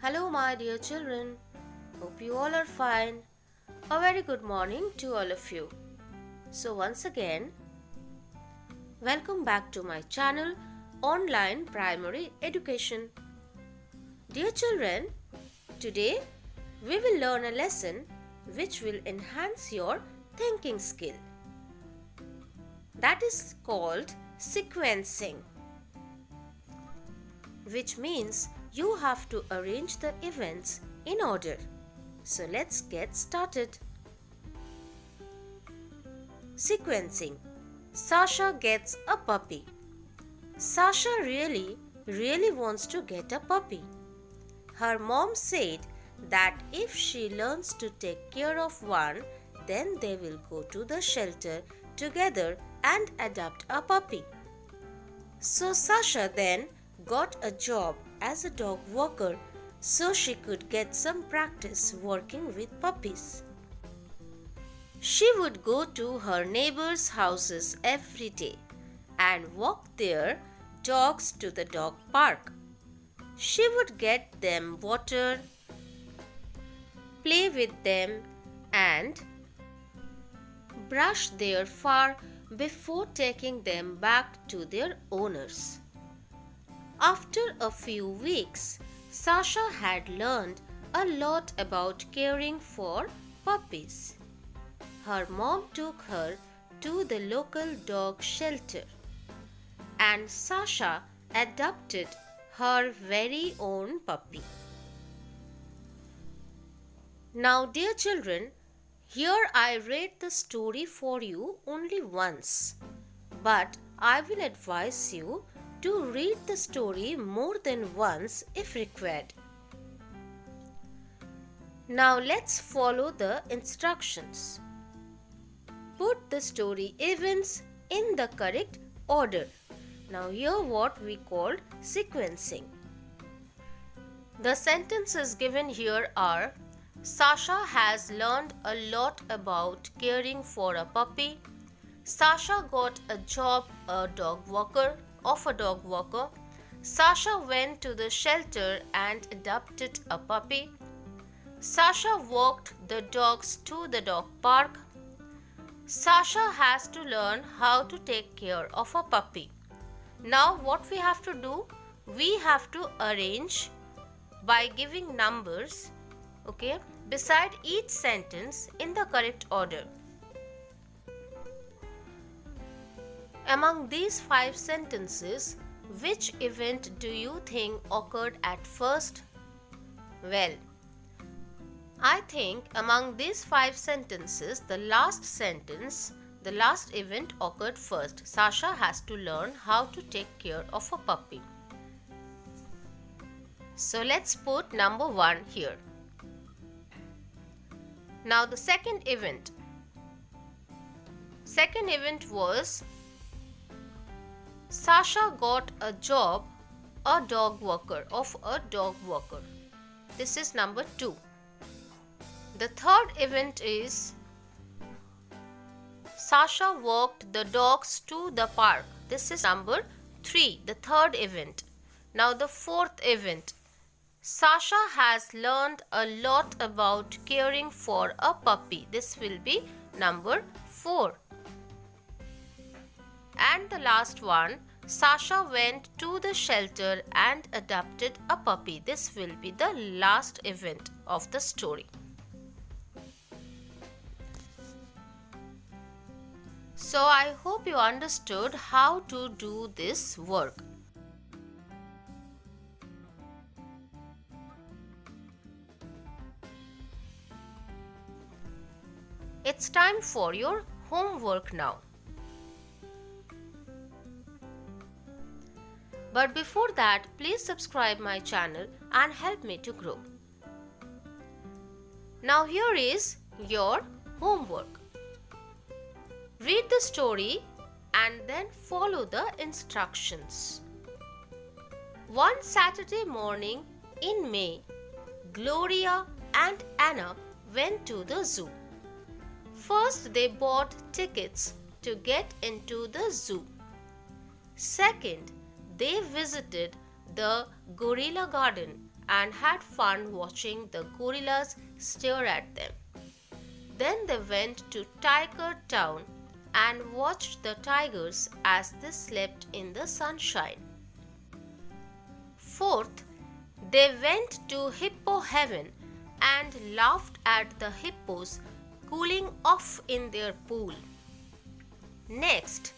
Hello, my dear children. Hope you all are fine. A very good morning to all of you. So, once again, welcome back to my channel, Online Primary Education. Dear children, today we will learn a lesson which will enhance your thinking skill. That is called sequencing, which means you have to arrange the events in order. So let's get started. Sequencing. Sasha gets a puppy. Sasha really wants to get a puppy. Her mom said that if she learns to take care of one, then they will go to the shelter together and adopt a puppy. So Sasha then got a job as a dog walker so she could get some practice working with puppies. She would go to her neighbors' houses every day and walk their dogs to the dog park. She would get them water, play with them, and brush their fur before taking them back to their owners. After a few weeks, Sasha had learned a lot about caring for puppies. Her mom took her to the local dog shelter, and Sasha adopted her very own puppy. Now, dear children, here I read the story for you only once, but I will advise you to read the story more than once if required. Now let's follow the instructions. Put the story events in the correct order. Now here what we call sequencing. The sentences given here are: Sasha has learned a lot about caring for a puppy. Sasha got a job of a dog walker. Sasha went to the shelter and adopted a puppy. Sasha walked the dogs to the dog park. Sasha has to learn how to take care of a puppy. Now what we have to do? We have to arrange by giving numbers, beside each sentence in the correct order. Among these 5 sentences, which event do you think occurred at first? Well, I think among these 5 sentences, the last event occurred first. Sasha has to learn how to take care of a puppy. So let's put number 1 here. Now the second event. Second event was Sasha got a job of a dog walker. This is number 2. The third event is Sasha walked the dogs to the park. This is number 3, the third event. Now the fourth event. Sasha has learned a lot about caring for a puppy. This will be number 4. And the last one, Sasha went to the shelter and adopted a puppy. This will be the last event of the story. So I hope you understood how to do this work. It's time for your homework now. But before that, please subscribe my channel and help me to grow. Now here is your homework. Read the story and then follow the instructions. One Saturday morning in May, Gloria and Anna went to the zoo. First, they bought tickets to get into the zoo. Second, they visited the gorilla garden and had fun watching the gorillas stare at them. Then they went to Tiger Town and watched the tigers as they slept in the sunshine. Fourth, they went to Hippo Heaven and laughed at the hippos cooling off in their pool. Next,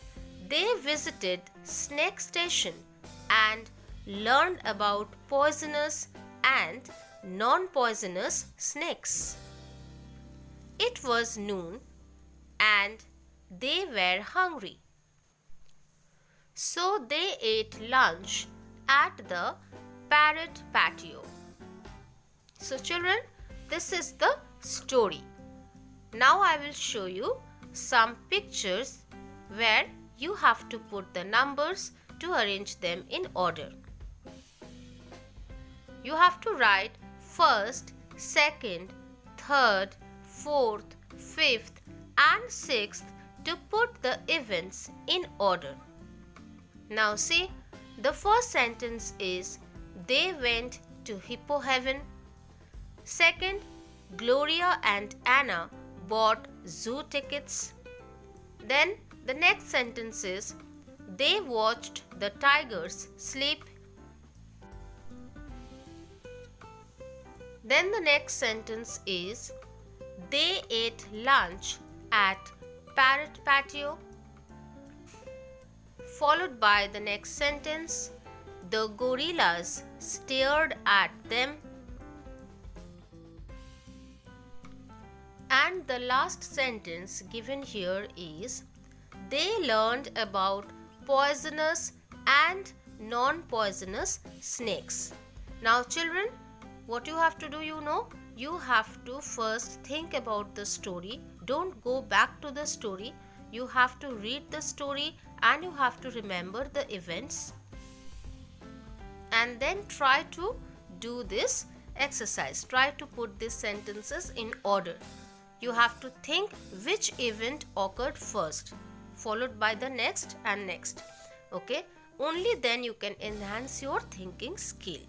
they visited Snake Station and learned about poisonous and non-poisonous snakes. It was noon and they were hungry. So they ate lunch at the parrot patio. So children, this is the story. Now I will show you some pictures where you have to put the numbers to arrange them in order. You have to write first, second, third, fourth, fifth and sixth to put the events in order. Now see, the first sentence is they went to Hippo Heaven. Second, Gloria and Anna bought zoo tickets. Then the next sentence is they watched the tigers sleep. Then the next sentence is they ate lunch at parrot patio. Followed by the next sentence, the gorillas stared at them. And the last sentence given here is they learned about poisonous and non-poisonous snakes. Now children, what you have to do, you have to first think about the story. Don't go back to the story. You have to read the story and you have to remember the events. And then try to do this exercise. Try to put these sentences in order. You have to think which event occurred first, followed by the next and next. Okay? Only then you can enhance your thinking skill.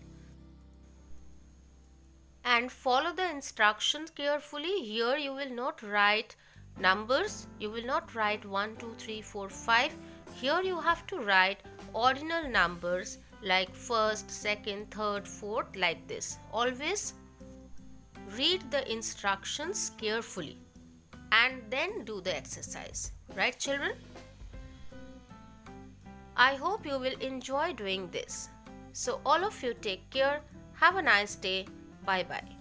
And follow the instructions carefully. Here you will not write numbers. You will not write 1, 2, 3, 4, 5. Here you have to write ordinal numbers like first, second, third, fourth, like this. Always read the instructions carefully and then do the exercise. Right, children? I hope you will enjoy doing this. So all of you take care. Have a nice day. Bye bye.